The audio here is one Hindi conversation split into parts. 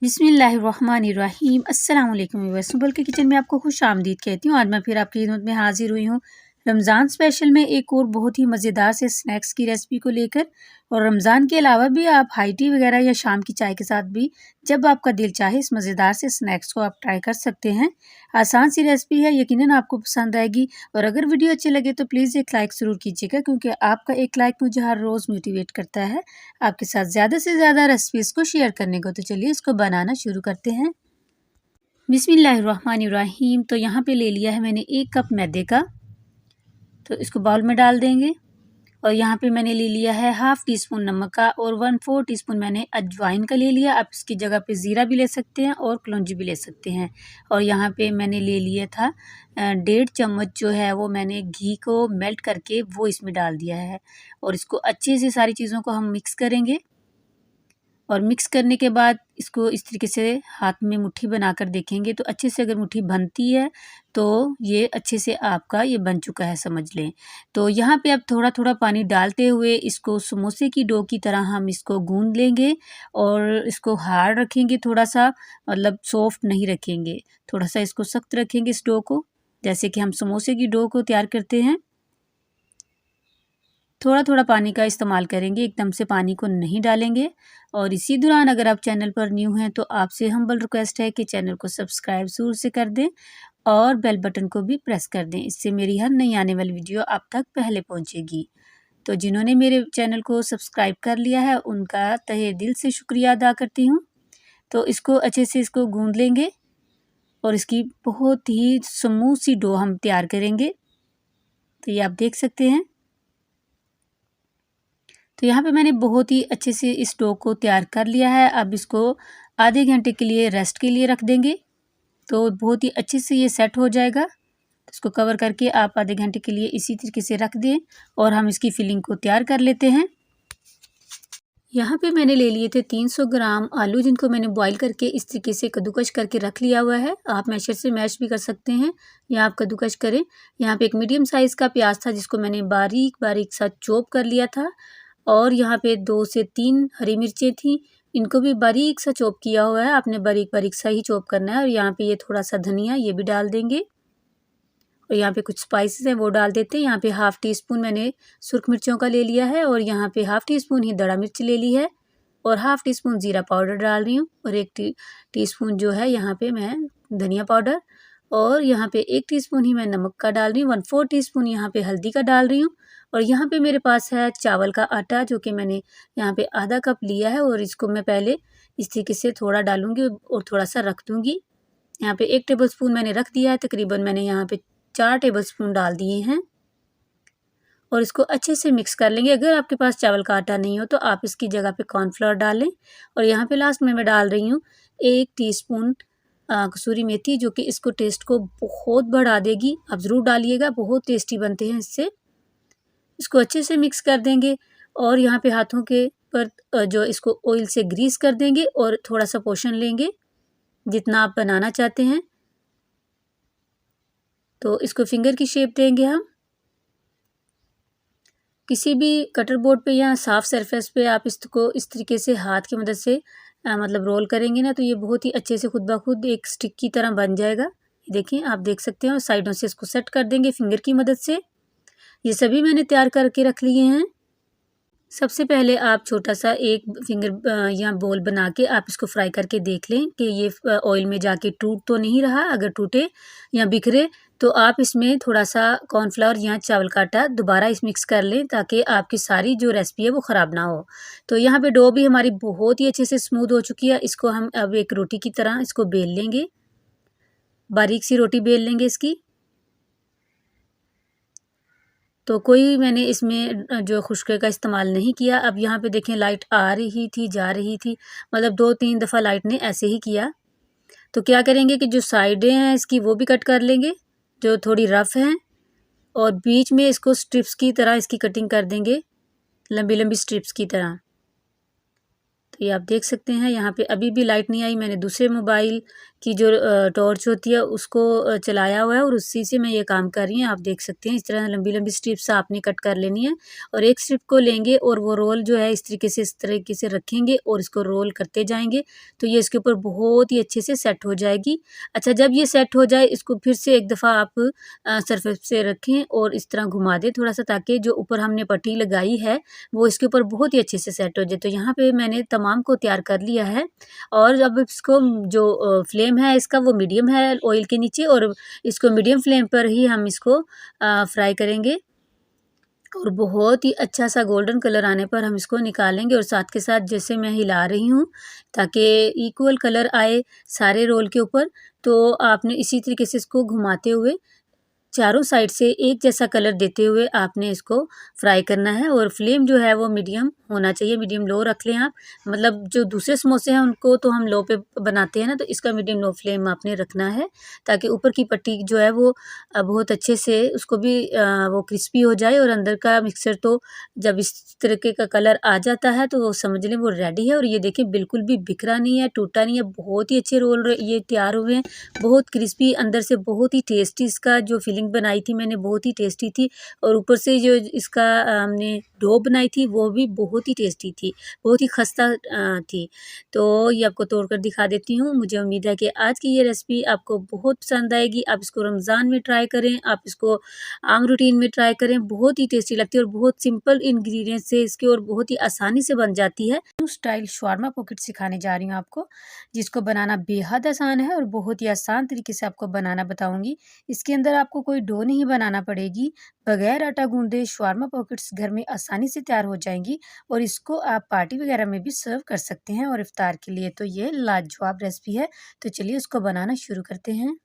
बिस्मिल्लाहिर्रहमानिर्रहीम अस्सलाम वालेकुम व्यूअर्स। सुबल के किचन में आपको खुश आमदीद कहती हूँ। आज मैं फिर आपकी खिदमत में हाजिर हुई हूँ रमज़ान स्पेशल में एक और बहुत ही मज़ेदार से स्नैक्स की रेसिपी को लेकर। और रमज़ान के अलावा भी आप हाई टी वगैरह या शाम की चाय के साथ भी जब आपका दिल चाहे इस मज़ेदार से स्नैक्स को आप ट्राई कर सकते हैं। आसान सी रेसिपी है, यकीनन आपको पसंद आएगी। और अगर वीडियो अच्छी लगे तो प्लीज़ एक लाइक ज़रूर कीजिएगा, क्योंकि आपका एक लाइक मुझे हर रोज़ मोटिवेट करता है आपके साथ ज़्यादा से ज़्यादा रेसिपीज़ को शेयर करने को। तो चलिए इसको बनाना शुरू करते हैं। बिस्मिल्लाहिर्रहमानिर्रहीम। तो यहाँ पे ले लिया है मैंने 1 कप मैदे का, तो इसको बाउल में डाल देंगे। और यहाँ पे मैंने ले लिया है हाफ़ टी स्पून नमक का और 1/4 टीस्पून मैंने अजवाइन का ले लिया। आप इसकी जगह पे ज़ीरा भी ले सकते हैं और कलौंजी भी ले सकते हैं। और यहाँ पे मैंने ले लिया था 1.5 चम्मच जो है वो मैंने घी को मेल्ट करके वो इसमें डाल दिया है। और इसको अच्छे से सारी चीज़ों को हम मिक्स करेंगे। और मिक्स करने के बाद इसको इस तरीके से हाथ में मुट्ठी बनाकर देखेंगे तो अच्छे से अगर मुट्ठी बनती है तो ये अच्छे से आपका ये बन चुका है, समझ लें। तो यहाँ पे अब थोड़ा थोड़ा पानी डालते हुए इसको समोसे की डो की तरह हम इसको गूंद लेंगे। और इसको हार्ड रखेंगे, थोड़ा सा मतलब सॉफ्ट नहीं रखेंगे, थोड़ा सा इसको सख्त रखेंगे इस डो को, जैसे कि हम समोसे की डो को तैयार करते हैं। थोड़ा थोड़ा पानी का इस्तेमाल करेंगे, एकदम से पानी को नहीं डालेंगे। और इसी दौरान अगर आप चैनल पर न्यू हैं तो आपसे हम्बल रिक्वेस्ट है कि चैनल को सब्सक्राइब ज़रूर से कर दें और बेल बटन को भी प्रेस कर दें। इससे मेरी हर नई आने वाली वीडियो आप तक पहले पहुंचेगी। तो जिन्होंने मेरे चैनल को सब्सक्राइब कर लिया है उनका तहे दिल से शुक्रिया अदा करती हूँ। तो इसको अच्छे से इसको गूँध लेंगे और इसकी बहुत ही स्मूथ सी डो हम तैयार करेंगे। तो ये आप देख सकते हैं। तो यहाँ पे मैंने बहुत ही अच्छे से इस डो को तैयार कर लिया है। अब इसको आधे घंटे के लिए रेस्ट के लिए रख देंगे, तो बहुत ही अच्छे से ये सेट हो जाएगा। तो इसको कवर करके आप आधे घंटे के लिए इसी तरीके से रख दें और हम इसकी फिलिंग को तैयार कर लेते हैं। यहाँ पे मैंने ले लिए थे 300 ग्राम आलू, जिनको मैंने बॉईल करके इस तरीके से कद्दूकश करके रख लिया हुआ है। आप मैशर से मैश भी कर सकते हैं या आप कद्दूकश करें। यहाँ पे एक मीडियम साइज़ का प्याज था जिसको मैंने बारीक बारीक सा चॉप कर लिया था। और यहाँ पे 2 से 3 हरी मिर्चें थी, इनको भी बारीक सा चॉप किया हुआ है। आपने बारीक बारीक सा ही चॉप करना है। और यहाँ पे ये थोड़ा सा धनिया ये भी डाल देंगे। और यहाँ पे कुछ स्पाइसेस हैं वो डाल देते हैं। यहाँ पे हाफ़ टी स्पून मैंने सुर्ख मिर्चों का ले लिया है और यहाँ पे हाफ़ टी स्पून ही दड़ा मिर्च ले ली है और हाफ़ टी स्पून ज़ीरा पाउडर डाल रही हूँ। और 1 टीस्पून जो है यहाँ पे मैं धनिया पाउडर, और यहाँ पे 1 टीस्पून ही मैं नमक का डाल रही हूँ। 1/4 टीस्पून यहाँ पे हल्दी का डाल रही हूँ। और यहाँ पे मेरे पास है चावल का आटा, जो कि मैंने यहाँ पे आधा कप लिया है। और इसको मैं पहले इस तरीके से थोड़ा डालूंगी और थोड़ा सा रख दूंगी। यहाँ पे 1 टेबल स्पून मैंने रख दिया है, तकरीबन मैंने यहाँ पे 4 टेबल स्पून डाल दिए हैं। और इसको अच्छे से मिक्स कर लेंगे। अगर आपके पास चावल का आटा नहीं हो तो आप इसकी जगह पे कॉर्नफ्लोर डालें। और यहाँ पे लास्ट में मैं डाल रही हूँ 1 टीस्पून कसूरी मेथी, जो कि इसको टेस्ट को बहुत बढ़ा देगी। आप ज़रूर डालिएगा, बहुत टेस्टी बनते हैं इससे। इसको अच्छे से मिक्स कर देंगे और यहाँ पे हाथों के पर जो इसको ऑयल से ग्रीस कर देंगे और थोड़ा सा पोर्शन लेंगे जितना आप बनाना चाहते हैं। तो इसको फिंगर की शेप देंगे हम। किसी भी कटर बोर्ड पे या साफ़ सरफेस पे आप इसको इस तरीके से हाथ की मदद से मतलब रोल करेंगे ना, तो ये बहुत ही अच्छे से खुद ब खुद एक स्टिक की तरह बन जाएगा। ये देखिए, आप देख सकते हैं। और साइडों से इसको सेट कर देंगे फिंगर की मदद से। ये सभी मैंने तैयार करके रख लिए हैं। सबसे पहले आप छोटा सा एक फिंगर या बॉल बना के आप इसको फ्राई करके देख लें कि ये ऑयल में जाके टूट तो नहीं रहा। अगर टूटे या बिखरे तो आप इसमें थोड़ा सा कॉर्नफ्लावर या चावल का आटा दोबारा इस मिक्स कर लें, ताकि आपकी सारी जो रेसिपी है वो ख़राब ना हो। तो यहाँ पे डो भी हमारी बहुत ही अच्छे से स्मूथ हो चुकी है। इसको हम अब एक रोटी की तरह इसको बेल लेंगे, बारीक सी रोटी बेल लेंगे इसकी। तो कोई मैंने इसमें जो खुशके का इस्तेमाल नहीं किया। अब यहाँ पे देखें, लाइट आ रही थी, जा रही थी, मतलब 2-3 दफ़ा लाइट ने ऐसे ही किया। तो क्या करेंगे कि जो साइडें हैं इसकी वो भी कट कर लेंगे जो थोड़ी रफ़ हैं। और बीच में इसको स्ट्रिप्स की तरह इसकी कटिंग कर देंगे, लंबी लंबी स्ट्रिप्स की तरह। तो ये आप देख सकते हैं यहाँ पे अभी भी लाइट नहीं आई। मैंने दूसरे मोबाइल की जो टॉर्च होती है उसको चलाया हुआ है और उसी से मैं ये काम कर रही हूँ। आप देख सकते हैं इस तरह लंबी-लंबी स्ट्रिप्स आपने कट कर लेनी है और एक स्ट्रिप को लेंगे और वो रोल जो है इस तरीके से रखेंगे और इसको रोल करते जाएँगे, तो ये इसके ऊपर बहुत ही अच्छे से सेट हो जाएगी। अच्छा, जब ये सेट हो जाए इसको फिर से एक दफ़ा आप सरफेस से रखें और इस तरह घुमा दें थोड़ा-सा, ताकि जो ऊपर हमने पट्टी लगाई है वो इसके ऊपर बहुत ही अच्छे से सेट हो जाए। तो यहाँ पे मैंने तमाम को तैयार कर लिया है और अब इसको जो फ्लेम है इसका वो मीडियम है ऑयल के नीचे और इसको मीडियम फ्लेम पर ही हम इसको फ्राई करेंगे और बहुत ही अच्छा सा गोल्डन कलर आने पर हम इसको निकालेंगे और साथ के साथ जैसे मैं हिला रही हूँ ताकि इक्वल कलर आए सारे रोल के ऊपर। तो आपने इसी तरीके से इसको घुमाते हुए चारों साइड से एक जैसा कलर देते हुए आपने इसको फ्राई करना है और फ्लेम जो है वो मीडियम होना चाहिए, मीडियम लो रख लें आप। मतलब जो दूसरे समोसे हैं उनको तो हम लो पे बनाते हैं ना, तो इसका मीडियम लो फ्लेम आपने रखना है ताकि ऊपर की पट्टी जो है वो बहुत अच्छे से उसको भी वो क्रिस्पी हो जाए और अंदर का मिक्सचर तो जब इस तरीके का कलर आ जाता है तो वो समझ लें वो रेडी है। और ये देखिए बिल्कुल भी बिखरा नहीं है, टूटा नहीं है, बहुत ही अच्छे रोल ये तैयार हुए हैं, बहुत क्रिस्पी अंदर से, बहुत ही टेस्टी। इसका जो फिलिंग बनाई थी मैंने बहुत ही टेस्टी थी और ऊपर से जो इसका हमने डो बनाई थी वो भी बहुत ही टेस्टी थी, बहुत ही खस्ता थी। तो ये आपको तोड़ कर दिखा देती हूँ। मुझे उम्मीद है कि आज की ये रेसिपी आपको बहुत पसंद आएगी। आप इसको रमज़ान में ट्राई करें, आप इसको आम रूटीन में ट्राई करें, बहुत ही टेस्टी लगती है और बहुत सिंपल इंग्रेडिएंट से इसके और बहुत ही आसानी से बन जाती है। स्टाइल शवारमा पॉकेट सिखाने जा रही हूँ आपको, जिसको बनाना बेहद आसान है और बहुत ही आसान तरीके से आपको बनाना बताऊंगी। इसके अंदर आपको कोई डो नहीं बनाना पड़ेगी, बगैर आटा गूंदे शवारमा पॉकेट्स घर में आसानी से तैयार हो जाएंगी और इसको आप पार्टी वगैरह में भी सर्व कर सकते हैं और इफ्तार के लिए तो ये लाजवाब रेसिपी है। तो चलिए इसको बनाना शुरू करते हैं।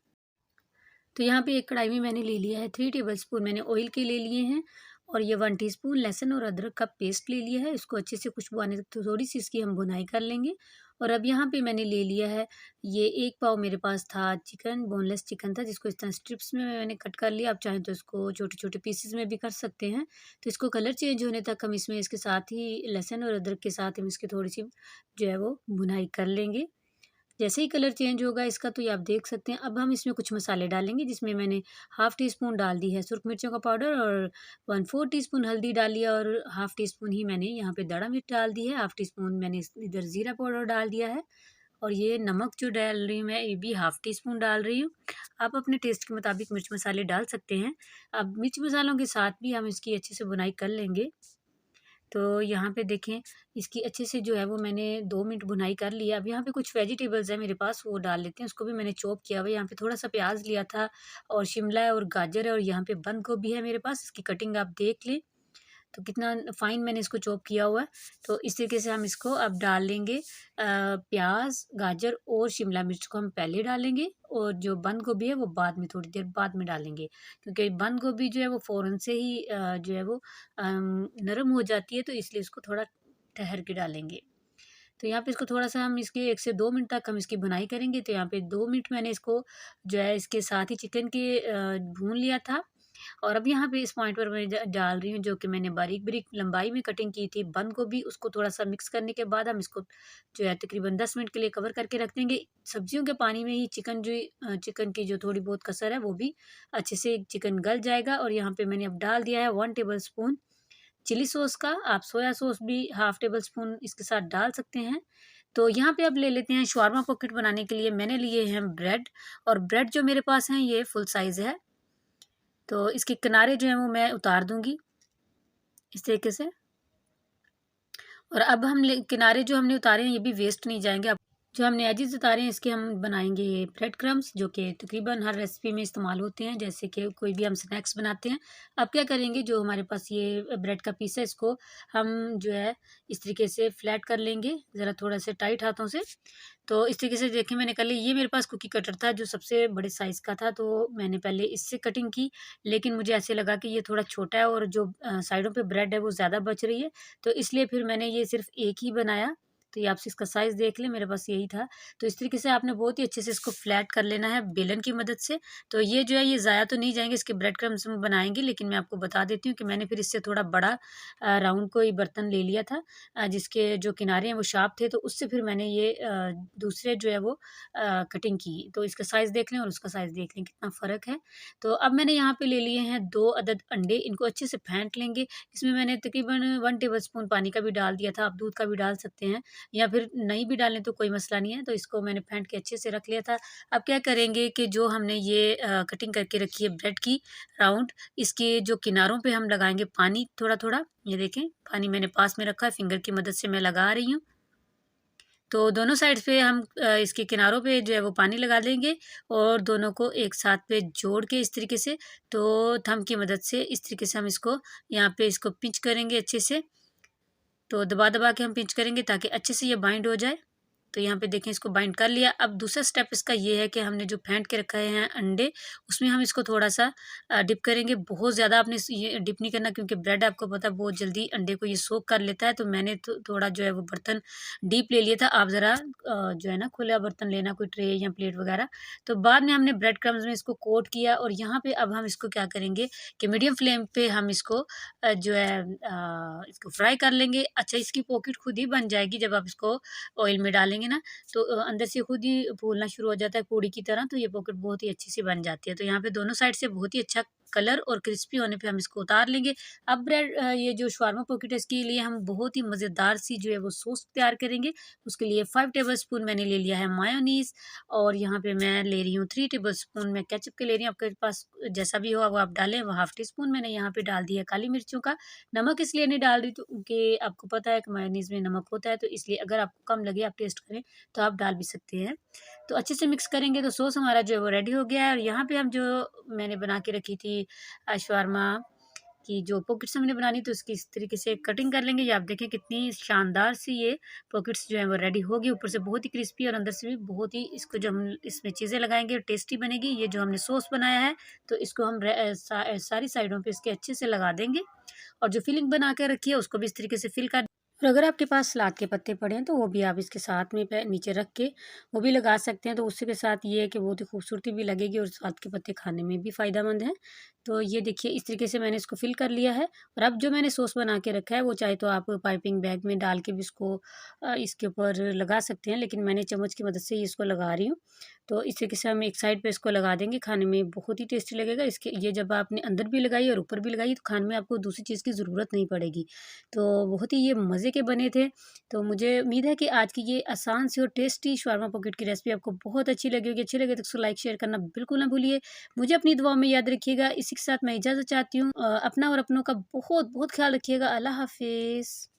तो यहाँ पे एक कढ़ाई में मैंने ले लिया है 3 टेबलस्पून मैंने ऑयल के ले लिए हैं और ये 1 टीस्पून लहसुन और अदरक का पेस्ट ले लिया है। इसको अच्छे से खुशबू आने तक तो थोड़ी सी इसकी हम भुनाई कर लेंगे। और अब यहाँ पे मैंने ले लिया है ये 1 पाव मेरे पास था चिकन, बोनलेस चिकन था, जिसको इस तरह स्ट्रिप्स में मैंने कट कर लिया। आप चाहें तो इसको छोटे-छोटे पीसेस में भी कर सकते हैं। तो इसको कलर चेंज होने तक हम इसमें इसके साथ ही लहसुन और अदरक के साथ हम इसकी थोड़ी-सी जो है वो भुनाई कर लेंगे। जैसे ही कलर चेंज होगा इसका तो ये आप देख सकते हैं। अब हम इसमें कुछ मसाले डालेंगे, जिसमें मैंने हाफ़ टी स्पून डाल दी है सुरख मिर्चों का पाउडर और 1/4 टीस्पून हल्दी डाली है और हाफ़ टी स्पून ही मैंने यहाँ पे दड़ा मिर्च डाल दी है। हाफ़ टी स्पून मैंने इधर ज़ीरा पाउडर डाल दिया है और ये नमक जो डाल रही हूँ मैं ये भी हाफ़ टी स्पून डाल रही हूँ। आप अपने टेस्ट के मुताबिक मिर्च मसाले डाल सकते हैं। अब मिर्च मसालों के साथ भी हम इसकी अच्छे से बुनाई कर लेंगे। तो यहाँ पे देखें इसकी अच्छे से जो है वो मैंने 2 मिनट भुनाई कर लिया। अब यहाँ पे कुछ वेजिटेबल्स हैं मेरे पास वो डाल लेते हैं। उसको भी मैंने चॉप किया हुआ है। यहाँ पे थोड़ा-सा प्याज़ लिया था और शिमला है और गाजर है और यहाँ पे बंद गोभी है मेरे पास। इसकी कटिंग आप देख लें। तो कितना फाइन मैंने इसको चॉप किया हुआ है। तो इस तरीके से हम इसको अब डाल लेंगे। प्याज़, गाजर और शिमला मिर्च को हम पहले डालेंगे और जो बंद गोभी है वो बाद में, थोड़ी देर बाद में डालेंगे। क्योंकि बंद गोभी जो है वो फ़ौरन से ही जो है वो नरम हो जाती है, तो इसलिए इसको थोड़ा ठहर के डालेंगे। तो यहाँ पे इसको थोड़ा-सा हम इसके 1 से 2 मिनट तक हम इसकी भुनाई करेंगे। तो यहाँ पे 2 मिनट मैंने इसको जो है इसके साथ ही चिकन के भून लिया था। और अब यहाँ पे इस पॉइंट पर मैं डाल रही हूँ जो कि मैंने बारीक-बारीक लंबाई में कटिंग की थी बंद गोभी। उसको थोड़ा-सा मिक्स करने के बाद हम इसको जो है तकरीबन 10 मिनट के लिए कवर करके रख देंगे। सब्जियों के पानी में ही चिकन की जो थोड़ी बहुत कसर है वो भी अच्छे से चिकन गल जाएगा। और यहाँ पे मैंने अब डाल दिया है 1 टेबल स्पून चिली सॉस का। आप सोया सॉस भी हाफ़ टेबल स्पून इसके साथ डाल सकते हैं। तो यहाँ पे अब ले लेते हैं शवारमा पॉकेट बनाने के लिए मैंने लिए हैं ब्रेड। और ब्रेड जो मेरे पास हैं ये फुल साइज़ है। तो इसके किनारे जो हैं वो मैं उतार दूँगी इस तरीके से। और अब हम किनारे जो हमने उतारे हैं ये भी वेस्ट नहीं जाएँगे। अब जो हमने एजेस उतारे हैं इसके हम बनाएँगे ये ब्रेड क्रम्स, जो कि तकरीबन हर रेसिपी में इस्तेमाल होते हैं, जैसे कि कोई भी हम स्नैक्स बनाते हैं। अब क्या करेंगे, जो हमारे पास ये ब्रेड का पीस है इसको हम जो है इस तरीके से फ्लैट कर लेंगे, ज़रा थोड़ा से टाइट हाथों से। तो इस तरीके से देखिए मैंने कर लिया। ये मेरे पास कुकी कटर था जो सबसे बड़े साइज़ का था, तो मैंने पहले इससे कटिंग की, लेकिन मुझे ऐसे लगा कि ये थोड़ा छोटा है और जो साइडों पे ब्रेड है वो ज़्यादा बच रही है, तो इसलिए फिर मैंने ये सिर्फ़ एक ही बनाया। तो ये आप इसका साइज़ देख लें, मेरे पास यही था। तो इस तरीके से आपने बहुत ही अच्छे से इसको फ्लैट कर लेना है बेलन की मदद से। तो ये जो है ये ज़ाया तो नहीं जाएँगे, इसके ब्रेड क्रम्ब्स हम बनाएँगे, लेकिन मैं आपको बता देती हूँ कि मैंने फिर इससे थोड़ा बड़ा राउंड कोई बर्तन ले लिया था, जिसके जो किनारे हैं वो शार्प थे, तो उससे फिर मैंने ये दूसरे जो है वो कटिंग की। तो इसका साइज़ देख लें और उसका साइज़ देख लें कितना फ़र्क है। तो अब मैंने यहाँ पे ले लिए हैं 2 अदद अंडे, इनको अच्छे से फेंट लेंगे। इसमें मैंने तकरीबन 1 टेबलस्पून पानी का भी डाल दिया था, आप दूध का भी डाल सकते हैं या फिर नहीं भी डालें तो कोई मसला नहीं है। तो इसको मैंने फेंट के अच्छे से रख लिया था। अब क्या करेंगे कि जो हमने ये कटिंग करके रखी है ब्रेड की राउंड, इसके जो किनारों पे हम लगाएँगे पानी थोड़ा-थोड़ा। ये देखें, पानी मैंने पास में रखा है, फिंगर की मदद से मैं लगा रही हूँ। तो दोनों साइड्स पे हम इसके किनारों पे जो है वो पानी लगा देंगे और दोनों को एक साथ पे जोड़ के इस तरीके से, तो थंब की मदद से इस तरीके से हम इसको यहाँ पे इसको पिंच करेंगे अच्छे से। तो दबा-दबा के हम पिंच करेंगे ताकि अच्छे से ये बाइंड हो जाए। तो यहाँ पे देखें इसको बाइंड कर लिया। अब दूसरा स्टेप इसका ये है कि हमने जो फेंट के रखे हैं अंडे, उसमें हम इसको थोड़ा-सा डिप करेंगे। बहुत ज़्यादा आपने ये डिप नहीं करना, क्योंकि ब्रेड आपको पता है बहुत जल्दी अंडे को ये सोक कर लेता है। तो मैंने थोड़ा जो है वो बर्तन डीप ले लिया था। आप ज़रा जो है ना खुला बर्तन लेना, कोई ट्रे या प्लेट वगैरह। तो बाद में हमने ब्रेड क्रम्ब्स में इसको कोट किया और यहाँ पे अब हम इसको क्या करेंगे कि मीडियम फ्लेम पे हम इसको जो है इसको फ्राई कर लेंगे। अच्छा, इसकी पॉकेट खुद ही बन जाएगी जब आप इसको ऑयल में डालेंगे ना, तो अंदर से खुद ही फूलना शुरू हो जाता है पूड़ी की तरह, तो ये पॉकेट बहुत ही अच्छी सी बन जाती है। तो यहाँ पे दोनों साइड से बहुत ही अच्छा कलर और क्रिस्पी होने पे हम इसको उतार लेंगे। अब ब्रेड ये जो शवारमा पॉकेट है, इसके लिए हम बहुत ही मज़ेदार सी जो है वो सॉस तैयार करेंगे। उसके लिए 5 टेबलस्पून मैंने ले लिया है मायोनीज़ और यहाँ पे मैं ले रही हूँ 3 टेबलस्पून मैं केचअप के ले रही हूँ। आपके पास जैसा भी हो वो आप डालें। वो हाफ़ टी स्पून मैंने यहाँ पे डाल दिया है काली मिर्चों का। नमक इसलिए नहीं डाल रही तो क्योंकि आपको पता है कि मायोनीज़ में नमक होता है, तो इसलिए अगर आपको कम लगे आप टेस्ट करें तो आप डाल भी सकते हैं। तो अच्छे से मिक्स करेंगे तो सॉस हमारा जो है वो रेडी हो गया है। और यहाँ पे हम जो मैंने बना के रखी थी शवारमा की जो पॉकेट्स हमने बनानी, तो उसकी इस तरीके से कटिंग कर लेंगे। ये आप देखें कितनी शानदार सी ये पॉकेट्स जो है वो रेडी होगी, ऊपर से बहुत ही क्रिस्पी और अंदर से भी बहुत ही, इसको जो हम इसमें चीज़ें लगाएंगे टेस्टी बनेगी। ये जो हमने सॉस बनाया है तो इसको हम सारी साइडों पे इसके अच्छे से लगा देंगे और जो फिलिंग बना के रखी है उसको भी इस तरीके से फिल कर। और अगर आपके पास सलाद के पत्ते पड़े हैं तो वो भी आप इसके साथ में नीचे रख के वो भी लगा सकते हैं। तो उसके के साथ ये है कि बहुत ही खूबसूरती भी लगेगी और सलाद के पत्ते खाने में भी फ़ायदेमंद हैं। तो ये देखिए इस तरीके से मैंने इसको फिल कर लिया है। और अब जो मैंने सॉस बना के रखा है वो चाहे तो आप पाइपिंग बैग में डाल के भी इसको इसके ऊपर लगा सकते हैं, लेकिन मैंने चम्मच की मदद से ही इसको लगा रही हूँ। तो इस तरीके से हम एक साइड पे इसको लगा देंगे, खाने में बहुत ही टेस्टी लगेगा। इसके ये जब आपने अंदर भी लगाई और ऊपर भी लगाई तो खाने में आपको दूसरी चीज़ की ज़रूरत नहीं पड़ेगी। तो बहुत ही ये मज़े के बने थे। तो मुझे उम्मीद है कि आज की ये आसान सी और टेस्टी शवारमा पॉकेट की रेसिपी आपको बहुत अच्छी लगी होगी। अच्छी लगे तो उसको लाइक शेयर करना बिल्कुल ना भूलिए। मुझे अपनी दुआओं में याद रखिएगा। इसी के साथ मैं इजाज़त चाहती हूँ। अपना और अपनों का बहुत बहुत ख्याल रखिएगा। अल्लाह हाफ़िज़।